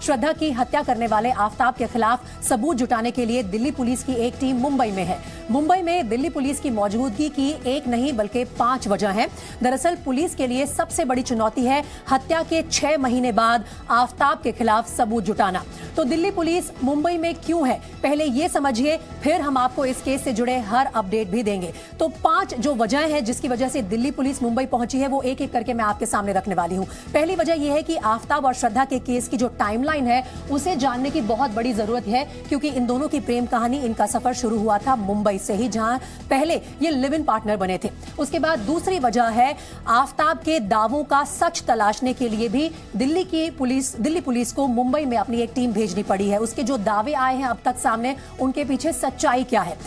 श्रद्धा की हत्या करने वाले आफताब के खिलाफ सबूत जुटाने के लिए दिल्ली पुलिस की एक टीम मुंबई में है। मुंबई में दिल्ली पुलिस की मौजूदगी की एक नहीं बल्कि 5 वजह हैं। दरअसल पुलिस के लिए सबसे बड़ी चुनौती है हत्या के 6 महीने बाद आफताब के खिलाफ सबूत जुटाना। तो दिल्ली पुलिस मुंबई में क्यों है, पहले ये समझिए, फिर हम आपको इस केस से जुड़े हर अपडेट भी देंगे। तो 5 जो वजह है जिसकी वजह से दिल्ली पुलिस मुंबई पहुंची है वो एक एक करके मैं आपके सामने रखने वाली हूं। पहली वजह यह है कि आफताब और श्रद्धा के केस की जो टाइमलाइन है उसे जानने की बहुत बड़ी जरूरत है, क्योंकि इन दोनों की प्रेम कहानी, इनका सफर शुरू हुआ था मुंबई से ही, जहां पहले ये लिव इन पार्टनर बने थे। उसके बाद दूसरी वजह है आफताब के दावों का सच तलाशने के लिए भी दिल्ली पुलिस को मुंबई में अपनी एक टीम भेजनी पड़ी है। उसके जो दावे आए हैं अब तक सामने, उनके पीछे सच्चाई क्या है।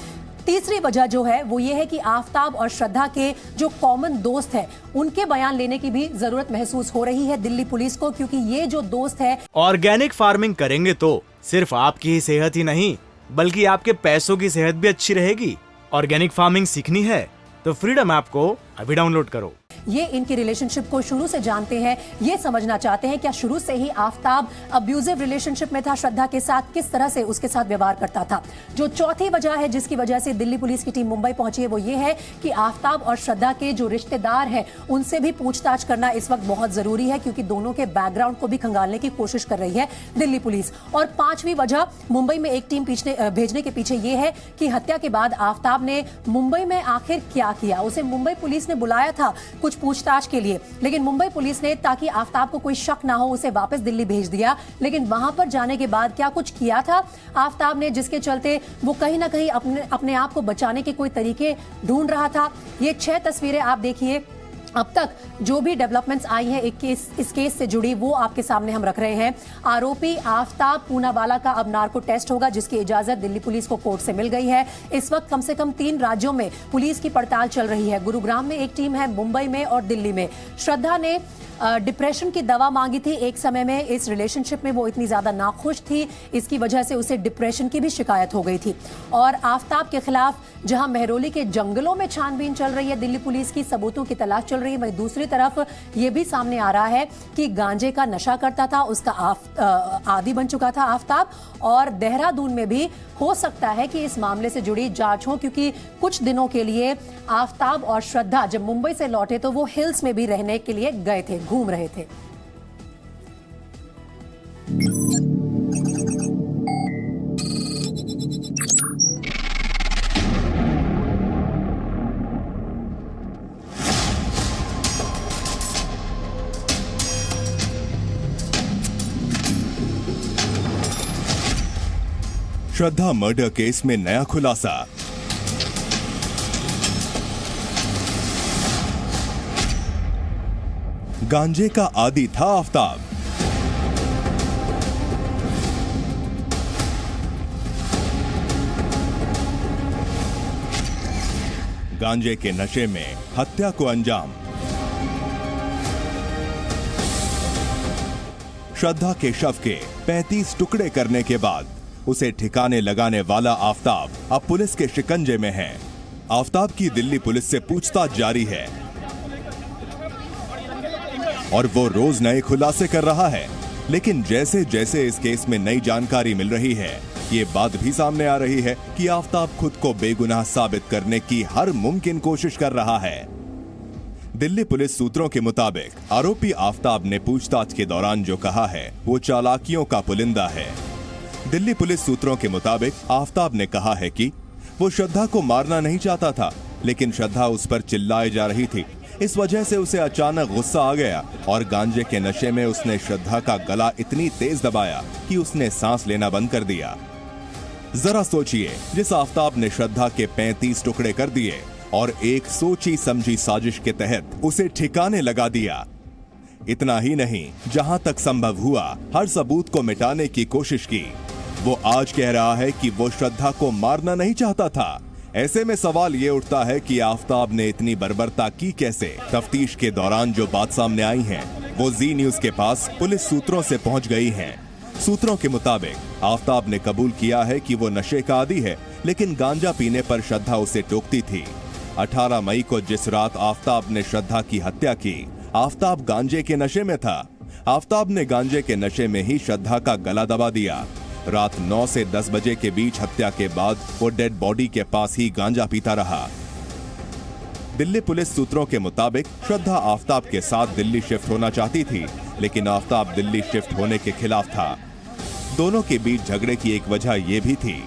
तीसरी वजह जो है वो ये है कि आफताब और श्रद्धा के जो कॉमन दोस्त हैं उनके बयान लेने की भी जरूरत महसूस हो रही है दिल्ली पुलिस को, क्योंकि ये जो दोस्त है ऑर्गेनिक फार्मिंग करेंगे तो सिर्फ आपकी ही सेहत ही नहीं बल्कि आपके पैसों की सेहत भी अच्छी रहेगी। ऑर्गेनिक फार्मिंग सीखनी है तो फ्रीडम ऐप को अभी डाउनलोड करो। ये इनकी रिलेशनशिप को शुरू से जानते हैं, ये समझना चाहते हैं क्या शुरू से ही आफताब अब्यूजिव रिलेशनशिप में था श्रद्धा के साथ, किस तरह से उसके साथ व्यवहार करता था। जो चौथी वजह है जिसकी वजह से दिल्ली पुलिस की टीम मुंबई पहुंची है वो ये है कि आफताब और श्रद्धा के जो रिश्तेदार हैं उनसे भी पूछताछ करना इस वक्त बहुत जरूरी है, क्योंकि दोनों के बैकग्राउंड को भी खंगालने की कोशिश कर रही है दिल्ली पुलिस। और 5वीं वजह मुंबई में एक टीम भेजने के पीछे ये है कि हत्या के बाद आफताब ने मुंबई में आखिर क्या किया। उसे मुंबई पुलिस ने बुलाया था कुछ पूछताछ के लिए, लेकिन मुंबई पुलिस ने ताकि आफताब को कोई शक ना हो उसे वापस दिल्ली भेज दिया। लेकिन वहां पर जाने के बाद क्या कुछ किया था आफताब ने जिसके चलते वो कहीं ना कहीं अपने आप को बचाने के कोई तरीके ढूंढ रहा था। ये 6 तस्वीरें आप देखिए, अब तक जो भी डेवलपमेंट्स आई है इस केस से जुड़ी वो आपके सामने हम रख रहे हैं। आरोपी आफताब पूनावाला का अब नार्को टेस्ट होगा, जिसकी इजाजत दिल्ली पुलिस को कोर्ट से मिल गई है। इस वक्त कम से कम 3 राज्यों में पुलिस की पड़ताल चल रही है। गुरुग्राम में एक टीम है, मुंबई में और दिल्ली में। श्रद्धा ने डिप्रेशन की दवा मांगी थी एक समय में। इस रिलेशनशिप में वो इतनी ज्यादा नाखुश थी, इसकी वजह से उसे डिप्रेशन की भी शिकायत हो गई थी। और आफताब के खिलाफ जहां मेहरौली के जंगलों में छानबीन चल रही है दिल्ली पुलिस की, सबूतों की तलाश चल रही है, वहीं दूसरी तरफ ये भी सामने आ रहा है कि गांजे का नशा करता था, उसका आदी बन चुका था आफताब। और देहरादून में भी हो सकता है कि इस मामले से जुड़ी जांच हो, क्योंकि कुछ दिनों के लिए आफताब और श्रद्धा जब मुंबई से लौटे तो वो हिल्स में भी रहने के लिए गए थे, घूम रहे थे। श्रद्धा मर्डर केस में नया खुलासा। गांजे का आदी था आफताब। गांजे के नशे में हत्या को अंजाम। श्रद्धा के शव के 35 टुकड़े करने के बाद उसे ठिकाने लगाने वाला आफताब अब पुलिस के शिकंजे में है। आफताब की दिल्ली पुलिस से पूछताछ जारी है और वो रोज नए खुलासे कर रहा है। लेकिन जैसे जैसे इस केस में नई जानकारी मिल रही है, ये बात भी सामने आ रही है कि आफताब खुद को बेगुनाह साबित करने की हर मुमकिन कोशिश कर रहा है। दिल्ली पुलिस सूत्रों के मुताबिक आरोपी आफताब ने पूछताछ के दौरान जो कहा है वो चालाकियों का पुलिंदा है। दिल्ली पुलिस सूत्रों के मुताबिक आफताब ने कहा है कि वो श्रद्धा को मारना नहीं चाहता था, लेकिन श्रद्धा उस पर चिल्लाए जा रही थी। इस वजह से उसे अचानक गुस्सा आ गया और गांजे के नशे में उसने श्रद्धा का गला इतनी तेज दबाया कि उसने सांस लेना बंद कर दिया। जरा सोचिए, जिस आफताब ने श्रद्धा के 35 टुकड़े कर दिए और एक सोची समझी साजिश के तहत उसे ठिकाने लगा दिया। इतना ही नहीं, जहां तक संभव हुआ हर सबूत को मिटाने की कोशिश की। वो आज कह रहा है कि वो श्रद्धा को मारना नहीं चाहता था। ऐसे में सवाल ये उठता है कि आफताब ने इतनी बर्बरता की कैसे। तफ्तीश के दौरान जो बात सामने आई है वो जी न्यूज के पास पुलिस सूत्रों से पहुंच गई है। सूत्रों के मुताबिक आफताब ने कबूल किया है कि वो नशे का आदी है, लेकिन गांजा पीने पर श्रद्धा उसे टोकती थी। 18 मई को जिस रात आफताब ने श्रद्धा की हत्या की, आफताब गांजे के नशे में था। आफताब ने गांजे के नशे में ही श्रद्धा का गला दबा दिया। रात 9 से 10 बजे के बीच हत्या के बाद वो डेड बॉडी के पास ही गांजा पीता रहा। दिल्ली पुलिस सूत्रों के मुताबिक श्रद्धा आफताब के साथ दिल्ली शिफ्ट होना चाहती थी, लेकिन आफताब दिल्ली शिफ्ट होने के खिलाफ था। दोनों के बीच झगड़े की एक वजह यह भी थी।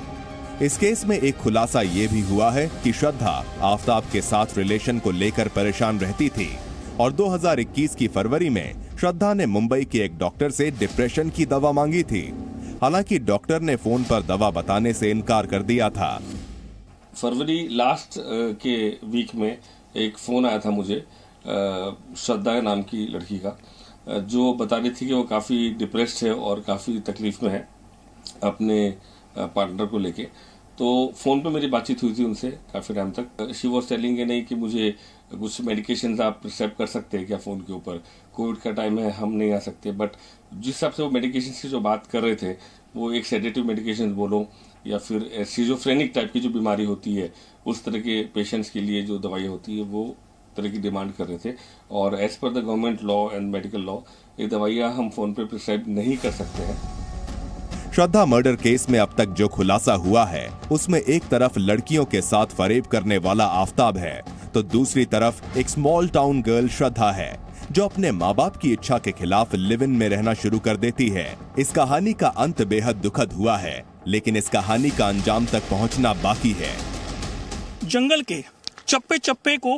इस केस में एक खुलासा ये भी हुआ है कि श्रद्धा आफताब के साथ रिलेशन को लेकर परेशान रहती थी और 2021 की फरवरी में श्रद्धा ने मुंबई के एक डॉक्टर से डिप्रेशन की दवा मांगी थी। हालांकि डॉक्टर ने फोन पर दवा बताने से इनकार कर दिया था। फरवरी लास्ट के वीक में एक फोन आया था मुझे श्रद्धा नाम की लड़की का, जो बता रही थी कि वो काफ़ी डिप्रेस्ड है और काफ़ी तकलीफ में है अपने पार्टनर को लेके। तो फ़ोन पे मेरी बातचीत हुई थी उनसे काफ़ी टाइम तक। शी वॉज टेलिंग कि नहीं कि मुझे कुछ मेडिकेशंस आप प्रिस्क्राइब कर सकते हैं क्या फ़ोन के ऊपर, कोविड का टाइम है हम नहीं आ सकते। बट जिस हिसाब से वो मेडिकेशंस की जो बात कर रहे थे, वो एक सेडेटिव मेडिकेशन बोलो या फिर सीजोफ्रेनिक टाइप की जो बीमारी होती है उस तरह के पेशेंट्स के लिए जो दवाइयाँ होती है वो तरह की डिमांड कर रहे थे। और as per the government law and medical law ये दवाइयाँ हम फ़ोन पे प्रिस्क्राइब नहीं कर सकते हैं। श्रद्धा मर्डर केस में अब तक जो खुलासा हुआ है उसमें एक तरफ लड़कियों के साथ फरेब करने वाला आफताब है, तो दूसरी तरफ एक स्मॉल टाउन गर्ल श्रद्धा है जो अपने माँ बाप की इच्छा के खिलाफ लिव इन में रहना शुरू कर देती है। इस कहानी का अंत बेहद दुखद हुआ है, लेकिन इस कहानी का अंजाम तक पहुँचना बाकी है। जंगल के चप्पे चप्पे को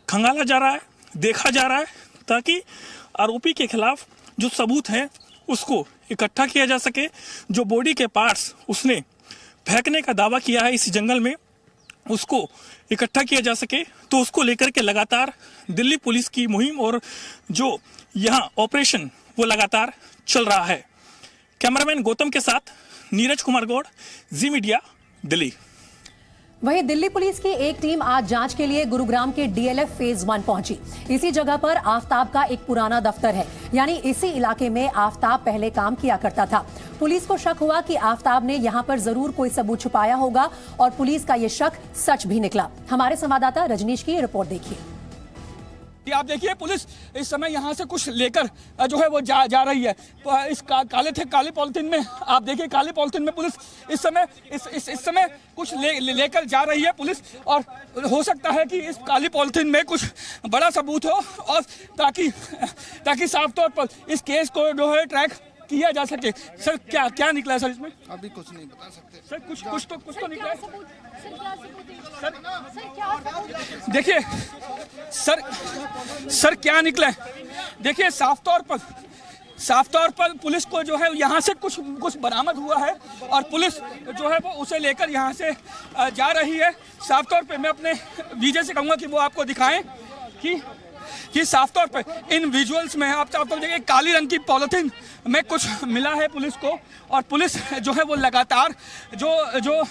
खंगाला जा रहा है, देखा जा रहा है, ताकि आरोपी के खिलाफ जो सबूत है उसको इकट्ठा किया जा सके। जो बॉडी के पार्ट्स उसने फेंकने का दावा किया है इस जंगल में, उसको इकट्ठा किया जा सके। तो उसको लेकर के लगातार दिल्ली पुलिस की मुहिम और जो यहाँ ऑपरेशन वो लगातार चल रहा है। कैमरामैन गौतम के साथ नीरज कुमार गौड़, जी मीडिया, दिल्ली। वहीं दिल्ली पुलिस की एक टीम आज जांच के लिए गुरुग्राम के डीएलएफ फेज 1 पहुंची। इसी जगह पर आफताब का एक पुराना दफ्तर है, यानी इसी इलाके में आफताब पहले काम किया करता था। पुलिस को शक हुआ कि आफताब ने यहां पर जरूर कोई सबूत छुपाया होगा और पुलिस का यह शक सच भी निकला। हमारे संवाददाता रजनीश की रिपोर्ट देखिए। आप देखिए, पुलिस इस समय यहाँ से कुछ लेकर जो है वो जा रही है। इस काले पॉलिथीन में, आप देखिए काले पॉलिथीन में पुलिस इस समय कुछ लेकर जा रही है पुलिस। और हो सकता है कि इस काली पॉलिथीन में कुछ बड़ा सबूत हो और ताकि साफ तौर पर इस केस को जो है ट्रैक किया जा सके। सर क्या निकला है सर इसमें? अभी कुछ नहीं बता सकते सर। कुछ तो निकला है सर। देखिए सर क्या निकला है, देखिए साफ तौर पर पुलिस को जो है यहाँ से कुछ बरामद हुआ है और पुलिस जो है वो उसे लेकर यहाँ से जा रही है। साफ तौर पे मैं अपने विजय से कहूँगा कि वो आपको दिखाएं कि साफ तौर पे इन विजुअल्स में आप देखिए काली रंग की पॉलिथीन में कुछ मिला है पुलिस को। और पुलिस जो है वो लगातार जो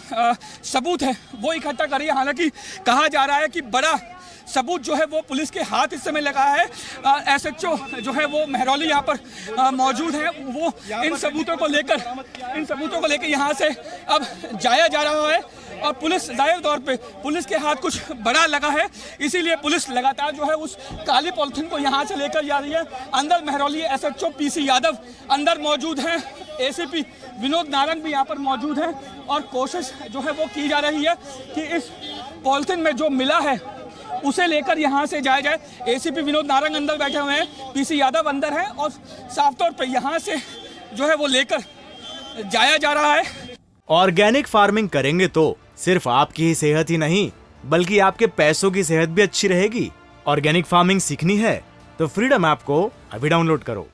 सबूत है वो इकट्ठा कर रही है। हालांकि कहा जा रहा है कि बड़ा सबूत जो है वो पुलिस के हाथ इस समय लगा है। एसएचओ जो है वो मेहरौली यहाँ पर मौजूद है, वो इन सबूतों को लेकर यहाँ से अब जाया जा रहा है। और पुलिस जाहिर तौर पे पुलिस के हाथ कुछ बड़ा लगा है, इसीलिए पुलिस लगातार जो है उस काली पॉलिथीन को यहाँ से लेकर जा रही है। अंदर मेहरौली एसएचओ पीसी यादव अंदर मौजूद हैं, एसीपी विनोद नारंग भी यहाँ पर मौजूद हैं और कोशिश जो है वो की जा रही है कि इस पॉलिथीन में जो मिला है उसे लेकर यहाँ से जाया जाए। एसीपी विनोद नारंग अंदर बैठे हुए हैं, पीसी यादव अंदर हैं और साफ तौर पर यहाँ से जो है वो लेकर जाया जा रहा है। ऑर्गेनिक फार्मिंग करेंगे तो सिर्फ आपकी ही सेहत ही नहीं बल्कि आपके पैसों की सेहत भी अच्छी रहेगी। ऑर्गेनिक फार्मिंग सीखनी है तो फ्रीडम ऐप को अभी डाउनलोड करो।